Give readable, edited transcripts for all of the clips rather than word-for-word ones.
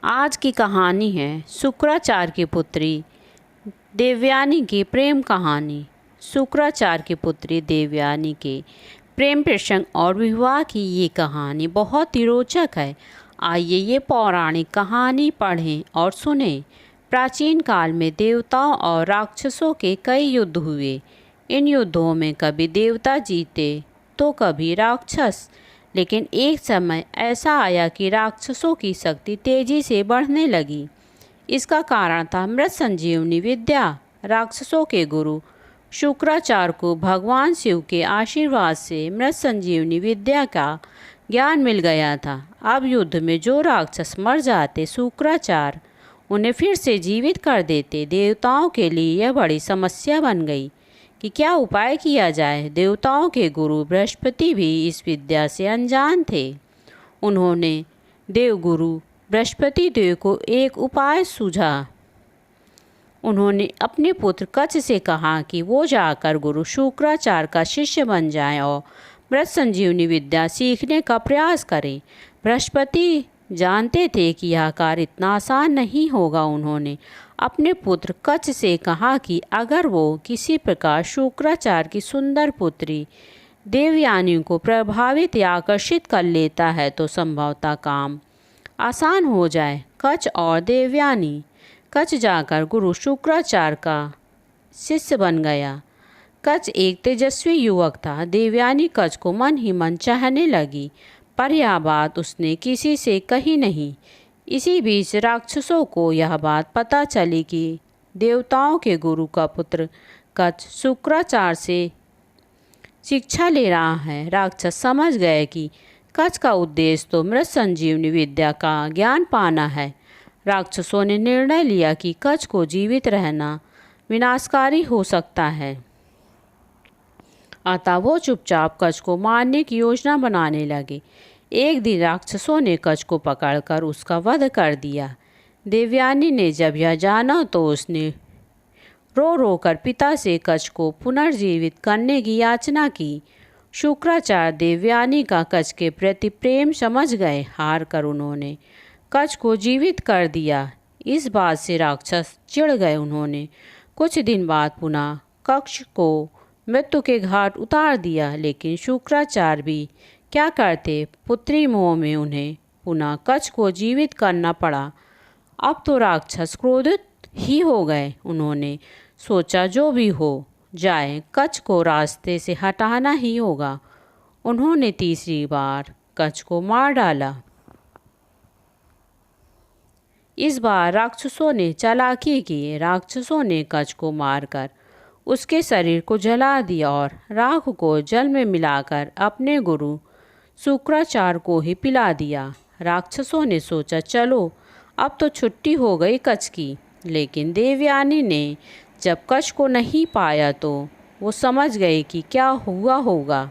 आज की कहानी है शुक्राचार्य की पुत्री देवयानी की प्रेम कहानी। शुक्राचार्य की पुत्री देवयानी के प्रेम प्रसंग और विवाह की ये कहानी बहुत ही रोचक है। आइए ये पौराणिक कहानी पढ़ें और सुनें। प्राचीन काल में देवताओं और राक्षसों के कई युद्ध हुए। इन युद्धों में कभी देवता जीते तो कभी राक्षस। लेकिन एक समय ऐसा आया कि राक्षसों की शक्ति तेजी से बढ़ने लगी। इसका कारण था मृत संजीवनी विद्या। राक्षसों के गुरु शुक्राचार्य को भगवान शिव के आशीर्वाद से मृत संजीवनी विद्या का ज्ञान मिल गया था। अब युद्ध में जो राक्षस मर जाते, शुक्राचार्य उन्हें फिर से जीवित कर देते। देवताओं के लिए यह बड़ी समस्या बन गई कि क्या उपाय किया जाए। देवताओं के गुरु बृहस्पति भी इस विद्या से अनजान थे। उन्होंने देवगुरु बृहस्पति देव को एक उपाय सूझा। उन्होंने अपने पुत्र कच्छ से कहा कि वो जाकर गुरु शुक्राचार्य का शिष्य बन जाए और मृत संजीवनी विद्या सीखने का प्रयास करें। बृहस्पति जानते थे कि यह कार्य इतना आसान नहीं होगा। उन्होंने अपने पुत्र कच्छ से कहा कि अगर वो किसी प्रकार शुक्राचार्य की सुंदर पुत्री देवयानी को प्रभावित या आकर्षित कर लेता है तो संभवतः काम आसान हो जाए। कच्छ और देवयानी। कच्छ जाकर गुरु शुक्राचार्य का शिष्य बन गया। कच्छ एक तेजस्वी युवक था। देवयानी कच्छ को मन ही मन चाहने लगी, पर यह बात उसने किसी से कही नहीं। इसी बीच राक्षसों को यह बात पता चली कि देवताओं के गुरु का पुत्र कच्छ शुक्राचार्य से शिक्षा ले रहा है। राक्षस समझ गए कि कच्छ का उद्देश्य तो मृत संजीवनी विद्या का ज्ञान पाना है। राक्षसों ने निर्णय लिया कि कच्छ को जीवित रहना विनाशकारी हो सकता है, अतः वो चुपचाप कच्छ को मारने की योजना बनाने लगे। एक दिन राक्षसों ने कच्छ को पकड़कर उसका वध कर दिया। देवयानी ने जब यह जाना तो उसने रो रो कर पिता से कच्छ को पुनर्जीवित करने की याचना की। शुक्राचार्य देवयानी का कच्छ के प्रति प्रेम समझ गए। हार कर उन्होंने कच्छ को जीवित कर दिया। इस बात से राक्षस चिढ़ गए। उन्होंने कुछ दिन बाद पुनः कच्छ को मृत्यु के घाट उतार दिया। लेकिन शुक्राचार्य भी क्या करते, पुत्री मोह में उन्हें पुनः कच्छ को जीवित करना पड़ा। अब तो राक्षस क्रोधित ही हो गए। उन्होंने सोचा जो भी हो जाए कच्छ को रास्ते से हटाना ही होगा। उन्होंने तीसरी बार कच्छ को मार डाला। इस बार राक्षसों ने चालाकी की। राक्षसों ने कच्छ को मारकर उसके शरीर को जला दिया और राख को जल में मिलाकर अपने गुरु शुक्राचार्य को ही पिला दिया। राक्षसों ने सोचा चलो अब तो छुट्टी हो गई कच्छ की। लेकिन देवयानी ने जब कच्छ को नहीं पाया तो वो समझ गए कि क्या हुआ होगा।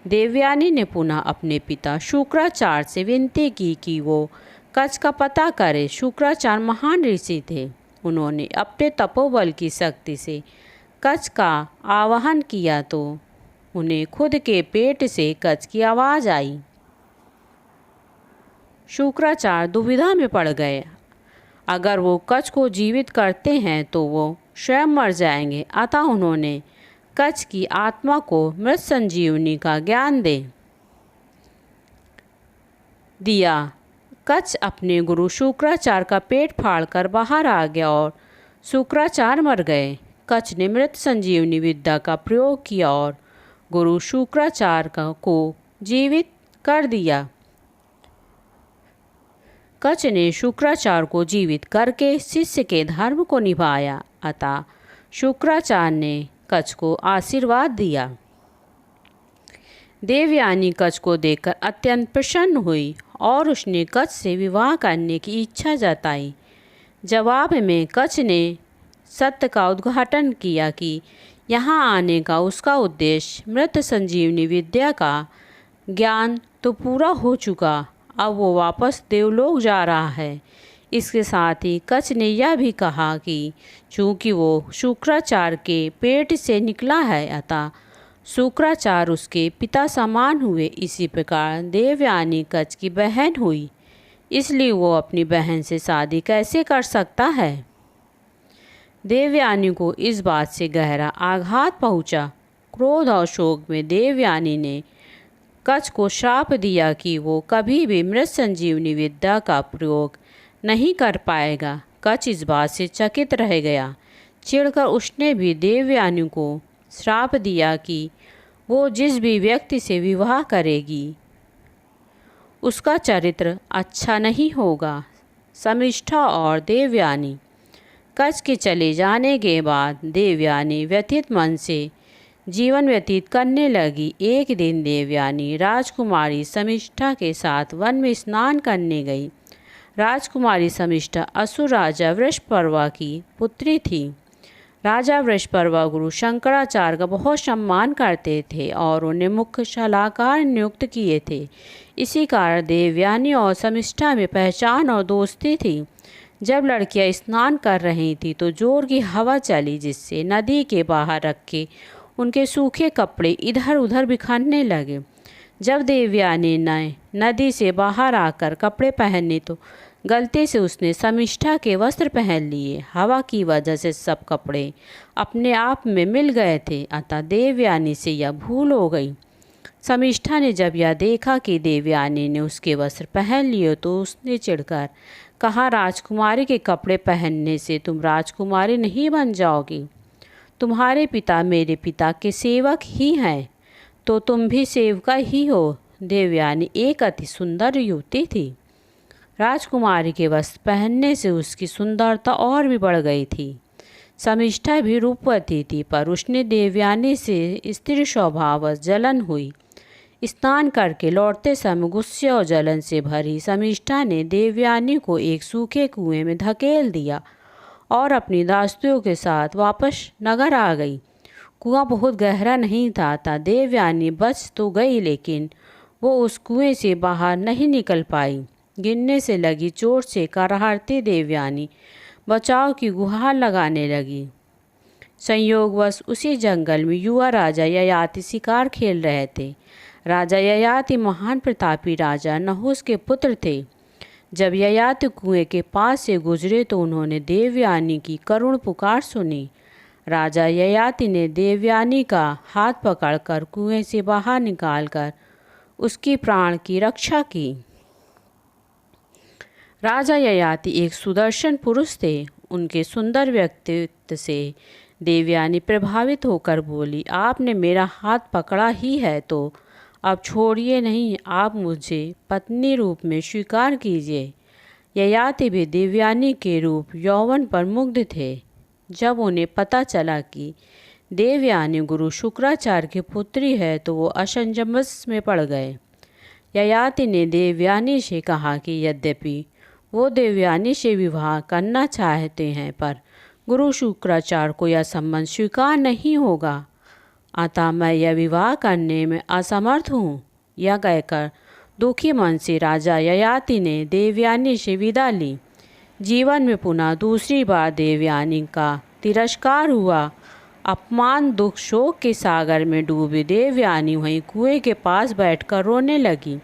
देवयानी ने पुनः अपने पिता शुक्राचार्य से विनती की कि वो कच्छ का पता करे। शुक्राचार्य महान ऋषि थे। उन्होंने अपने तपोबल की शक्ति से कच्छ का आवाहन किया तो उन्हें खुद के पेट से कच्छ की आवाज़ आई। शुक्राचार्य दुविधा में पड़ गए। अगर वो कच्छ को जीवित करते हैं तो वो स्वयं मर जाएंगे, अतः उन्होंने कच्छ की आत्मा को मृत संजीवनी का ज्ञान दे दिया। कच्छ अपने गुरु शुक्राचार्य का पेट फाड़कर बाहर आ गया और शुक्राचार्य मर गए। कच्छ ने मृत संजीवनी विद्या का प्रयोग किया और गुरु शुक्राचार्य को जीवित कर दिया। कच्छ ने शुक्राचार्य को जीवित करके शिष्य के धर्म को निभाया, अतः शुक्राचार्य ने कच्छ को आशीर्वाद दिया। देवयानी कच्छ को देखकर अत्यंत प्रसन्न हुई और उसने कच्छ से विवाह करने की इच्छा जताई। जवाब में कच्छ ने सत्य का उद्घाटन किया कि यहाँ आने का उसका उद्देश्य मृत संजीवनी विद्या का ज्ञान तो पूरा हो चुका, अब वो वापस देवलोक जा रहा है। इसके साथ ही कच्छ ने यह भी कहा कि चूँकि वो शुक्राचार्य के पेट से निकला है, अतः शुक्राचार्य उसके पिता समान हुए। इसी प्रकार देवयानी कच्छ की बहन हुई। इसलिए वो अपनी बहन से शादी कैसे कर सकता है। देवयानी को इस बात से गहरा आघात पहुंचा। क्रोध और शोक में देवयानी ने कच को श्राप दिया कि वो कभी भी मृत संजीवनी विद्या का प्रयोग नहीं कर पाएगा। कच इस बात से चकित रह गया। चिढ़कर उसने भी देवयानी को श्राप दिया कि वो जिस भी व्यक्ति से विवाह करेगी उसका चरित्र अच्छा नहीं होगा। शमिष्ठा और देवयानी। कच के चले जाने के बाद देवयानी व्यथित मन से जीवन व्यतीत करने लगी। एक दिन देवयानी राजकुमारी शमिष्ठा के साथ वन में स्नान करने गई। राजकुमारी शमिष्ठा असुर राजा वृषपर्वा की पुत्री थी। राजा वृषपर्वा गुरु शंकराचार्य का बहुत सम्मान करते थे और उन्हें मुख्य सलाहकार नियुक्त किए थे। इसी कारण देवयानी और शमिष्ठा में पहचान और दोस्ती थी। जब लड़कियां स्नान कर रही थी तो जोर की हवा चली, जिससे नदी के बाहर रखे उनके सूखे कपड़े इधर उधर बिखरने लगे। जब देवयानी ने नदी से बाहर आकर कपड़े पहने तो गलती से उसने शमिष्ठा के वस्त्र पहन लिए। हवा की वजह से सब कपड़े अपने आप में मिल गए थे, अतः देवयानी से यह भूल हो गई। शमिष्ठा ने जब यह देखा कि देवयानी ने उसके वस्त्र पहन लिए तो उसने चिढ़कर कहा, राजकुमारी के कपड़े पहनने से तुम राजकुमारी नहीं बन जाओगी। तुम्हारे पिता मेरे पिता के सेवक ही हैं, तो तुम भी सेवका ही हो। देवयानी एक अति सुंदर युवती थी। राजकुमारी के वस्त्र पहनने से उसकी सुंदरता और भी बढ़ गई थी। शमिष्ठा भी रूपवती थी, पर उसने देवयानी से स्त्री स्वभाववश जलन हुई। स्नान करके लौटते समय गुस्से और जलन से भरी शमिष्ठा ने देवयानी को एक सूखे कुएं में धकेल दिया और अपनी दासियों के साथ वापस नगर आ गई। कुआं बहुत गहरा नहीं था देवयानी बच तो गई, लेकिन वो उस कुएं से बाहर नहीं निकल पाई। गिरने से लगी चोट से कराहती देवयानी बचाव की गुहार लगाने लगी। संयोगवश उसी जंगल में युवा राजा ययाति शिकार खेल रहे थे। राजा ययाति महान प्रतापी राजा नहुस के पुत्र थे। जब ययाति कुएं के पास से गुजरे तो उन्होंने देवयानी की करुण पुकार सुनी। राजा ययाति ने देवयानी का हाथ पकड़कर कुएं से बाहर निकालकर उसकी प्राण की रक्षा की। राजा ययाति एक सुदर्शन पुरुष थे। उनके सुंदर व्यक्तित्व से देवयानी प्रभावित होकर बोली, आपने मेरा हाथ पकड़ा ही है तो अब छोड़िए नहीं, आप मुझे पत्नी रूप में स्वीकार कीजिए। ययाति भी देवयानी के रूप यौवन पर मुग्ध थे। जब उन्हें पता चला कि देवयानी गुरु शुक्राचार्य की पुत्री है तो वो असंजमस में पड़ गए। ययाति ने देवयानी से कहा कि यद्यपि वो देवयानी से विवाह करना चाहते हैं, पर गुरु शुक्राचार्य को यह संबंध स्वीकार नहीं होगा, अतः मैं यह विवाह करने में असमर्थ हूँ। यह कहकर दुखी मन से राजा ययाति ने देवयानी से विदा ली। जीवन में पुनः दूसरी बार देवयानी का तिरस्कार हुआ। अपमान दुख शोक के सागर में डूबी देवयानी वहीं कुएं के पास बैठकर रोने लगी।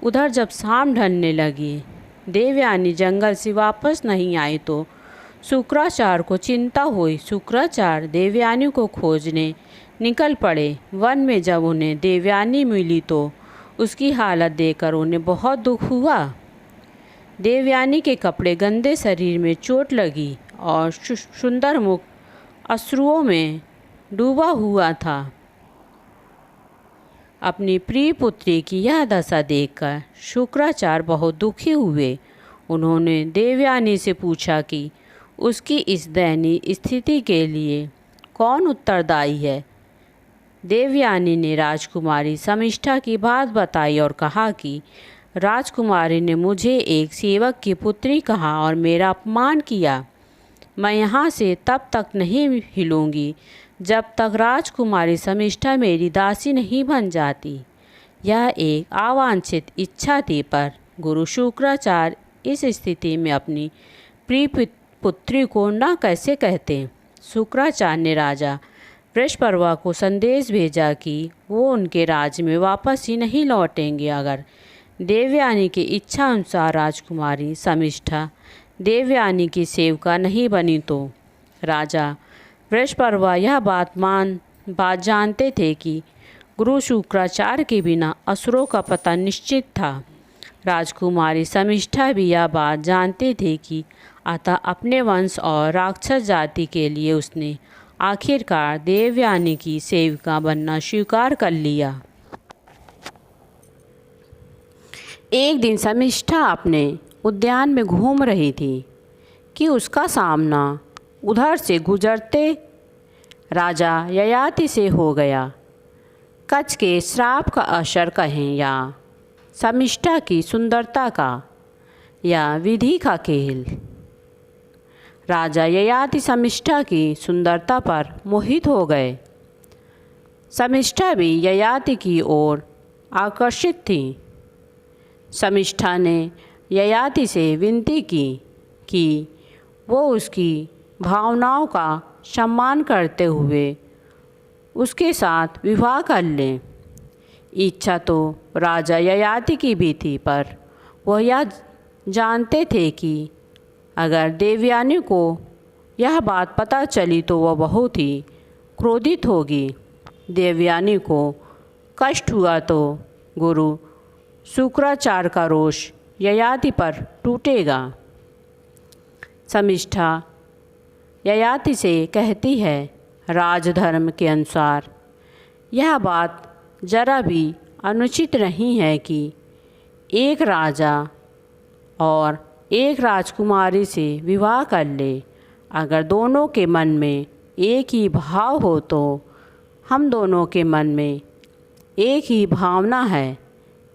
उधर जब शाम ढलने लगी, देवयानी जंगल से वापस नहीं आई तो शुक्राचार्य को चिंता हुई। शुक्राचार्य देवयानी को खोजने निकल पड़े। वन में जब उन्हें देवयानी मिली तो उसकी हालत देखकर उन्हें बहुत दुख हुआ। देवयानी के कपड़े गंदे, शरीर में चोट लगी और सुंदर मुख अश्रुओं में डूबा हुआ था। अपनी प्रिय पुत्री की यह दशा देखकर शुक्राचार्य बहुत दुखी हुए। उन्होंने देवयानी से पूछा कि उसकी इस दयनीय स्थिति के लिए कौन उत्तरदायी है। देवयानी ने राजकुमारी शमिष्ठा की बात बताई और कहा कि राजकुमारी ने मुझे एक सेवक की पुत्री कहा और मेरा अपमान किया। मैं यहाँ से तब तक नहीं हिलूंगी जब तक राजकुमारी शमिष्ठा मेरी दासी नहीं बन जाती। यह एक अवांछित इच्छा थी, पर गुरु शुक्राचार्य इस स्थिति में अपनी प्रिय पुत्री को न कैसे कहते। शुक्राचार्य ने राजा वृषपर्वा को संदेश भेजा कि वो उनके राज्य में वापस ही नहीं लौटेंगे अगर देवयानी की इच्छा अनुसार राजकुमारी शमिष्ठा देवयानी की सेविका नहीं बनी तो राजा वृषपर्वा यह बात जानते थे कि गुरु शुक्राचार्य के बिना असुरों का पता निश्चित था। राजकुमारी शमिष्ठा भी यह बात जानते थे कि अतः अपने वंश और राक्षस जाति के लिए उसने आखिरकार देवयानी की सेविका बनना स्वीकार कर लिया। एक दिन शमिष्ठा अपने उद्यान में घूम रही थी कि उसका सामना उधर से गुजरते राजा ययाति से हो गया। कच्छ के श्राप का असर कहें या शमिष्ठा की सुंदरता का या विधि का खेल, राजा ययाति शमिष्ठा की सुंदरता पर मोहित हो गए। शमिष्ठा भी ययाति की ओर आकर्षित थी। शमिष्ठा ने ययाति से विनती की कि वो उसकी भावनाओं का सम्मान करते हुए उसके साथ विवाह कर लें। इच्छा तो राजा ययाति की भी थी, पर वह यह जानते थे कि अगर देवयानी को यह बात पता चली तो वह बहुत ही क्रोधित होगी। देवयानी को कष्ट हुआ तो गुरु शुक्राचार्य का रोष ययाति पर टूटेगा। शमिष्ठा ययाति से कहती है, राजधर्म के अनुसार यह बात जरा भी अनुचित नहीं है कि एक राजा और एक राजकुमारी से विवाह कर ले। अगर दोनों के मन में एक ही भाव हो तो हम दोनों के मन में एक ही भावना है,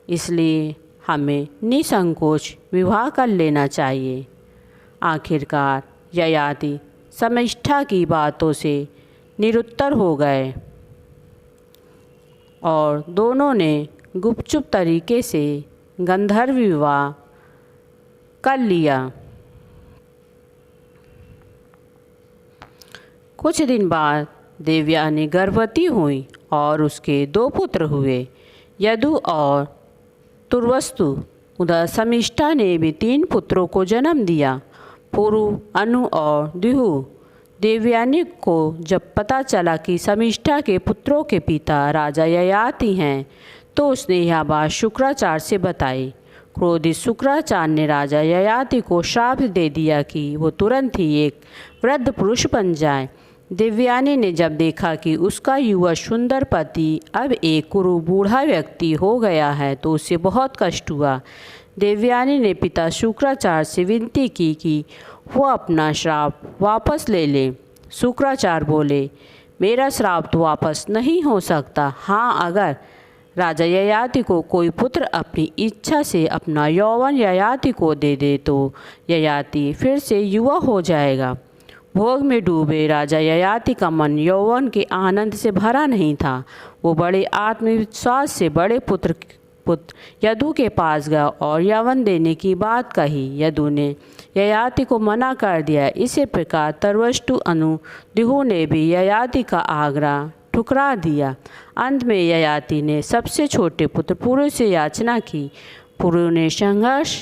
इसलिए हमें निसंकोच विवाह कर लेना चाहिए। आखिरकार ययाति शमिष्ठा की बातों से निरुत्तर हो गए और दोनों ने गुपचुप तरीके से गंधर्व विवाह कर लिया। कुछ दिन बाद देवयानी गर्भवती हुई और उसके 2 पुत्र हुए, यदु और तुर्वस्तु। उधर शमिष्ठा ने भी 3 पुत्रों को जन्म दिया, पुरु, अनु और द्विहु। देवयानी को जब पता चला कि शमिष्ठा के पुत्रों के पिता राजा ययाति हैं तो उसने यह बात शुक्राचार्य से बताई। क्रोधित शुक्राचार्य ने राजा ययाति को श्राप दे दिया कि वो तुरंत ही एक वृद्ध पुरुष बन जाए। देवयानी ने जब देखा कि उसका युवा सुंदर पति अब एक कुरु बूढ़ा व्यक्ति हो गया है तो उसे बहुत कष्ट हुआ। देवयानी ने पिता शुक्राचार्य से विनती की कि वो अपना श्राप वापस ले ले। शुक्राचार्य बोले, मेरा श्राप तो वापस नहीं हो सकता। हाँ, अगर राजा ययाति को कोई पुत्र अपनी इच्छा से अपना यौवन ययाति को दे दे तो ययाति फिर से युवा हो जाएगा। भोग में डूबे राजा ययाति का मन यौवन के आनंद से भरा नहीं था। वो बड़े आत्मविश्वास से बड़े पुत्र यदु के पास गया और यौवन देने की बात कही। यदु ने ययाति को मना कर दिया। इसी प्रकार तुर्वस्तु, अनु, द्विहु ने भी ययाति का आग्रह ठुकरा दिया। अंत में ययाति ने सबसे छोटे पुत्र पुरु से याचना की। पुरु ने संघर्ष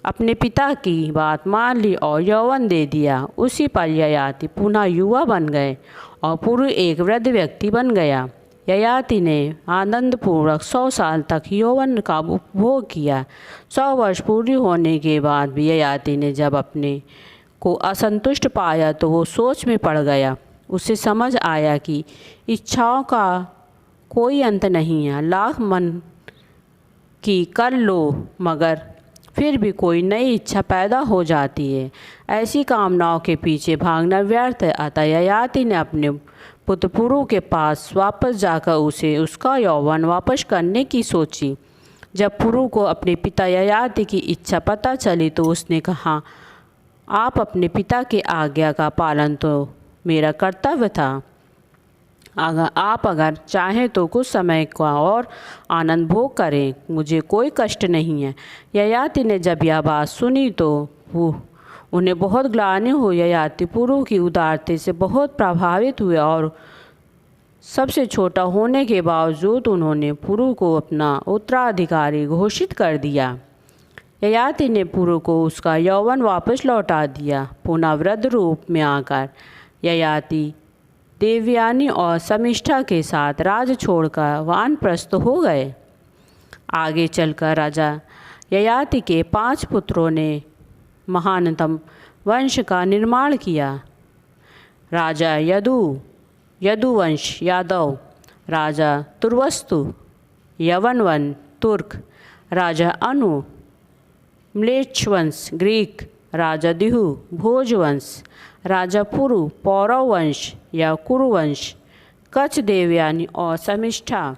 अपने पिता की बात मान ली और यौवन दे दिया। उसी पर ययाति पुनः युवा बन गए और पुरु एक वृद्ध व्यक्ति बन गया। ययाति ने आनंदपूर्वक 100 साल तक यौवन का उपभोग किया। 100 वर्ष पूरी होने के बाद भी ययाति ने जब अपने को असंतुष्ट पाया तो वो सोच में पड़ गया। उसे समझ आया कि इच्छाओं का कोई अंत नहीं है। लाख मन की कर लो मगर फिर भी कोई नई इच्छा पैदा हो जाती है। ऐसी कामनाओं के पीछे भागना व्यर्थ है। अतः ययाति ने अपने पुत्र पुरु के पास वापस जाकर उसे उसका यौवन वापस करने की सोची। जब पुरु को अपने पिता ययाति की इच्छा पता चली तो उसने कहा, आप अपने पिता की आज्ञा का पालन तो मेरा कर्तव्य था। आप अगर चाहें तो कुछ समय का और आनंद भोग करें, मुझे कोई कष्ट नहीं है। ययाति ने जब यह बात सुनी तो उन्हें बहुत ग्लानि हुई। ययाति पुरु की उदारता से बहुत प्रभावित हुए और सबसे छोटा होने के बावजूद उन्होंने पुरु को अपना उत्तराधिकारी घोषित कर दिया। ययाति ने पुरु को उसका यौवन वापस लौटा दिया। पुनः वृद्ध रूप में आकर ययाति देवयानी और शमिष्ठा के साथ राज छोड़कर वानप्रस्थ हो गए। आगे चलकर राजा ययाति के 5 पुत्रों ने महानतम वंश का निर्माण किया। राजा यदुवंश यादव, राजा तुर्वस्तु यवनवन तुर्क, राजा अनु म्लेच्छवंश ग्रीक, राजा दिहु भोजवंश, राजा पुरु पौरव वंश या कुरुवंश, कच्छ देवयानी और शमिष्ठा।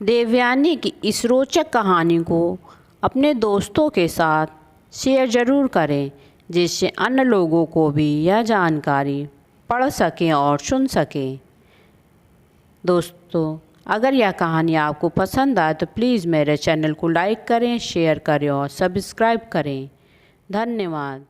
देवयानी की इस रोचक कहानी को अपने दोस्तों के साथ शेयर ज़रूर करें, जिससे अन्य लोगों को भी यह जानकारी पढ़ सकें और सुन सकें। दोस्तों, अगर यह कहानी आपको पसंद आए तो प्लीज़ मेरे चैनल को लाइक करें, शेयर करें और सब्सक्राइब करें। धन्यवाद।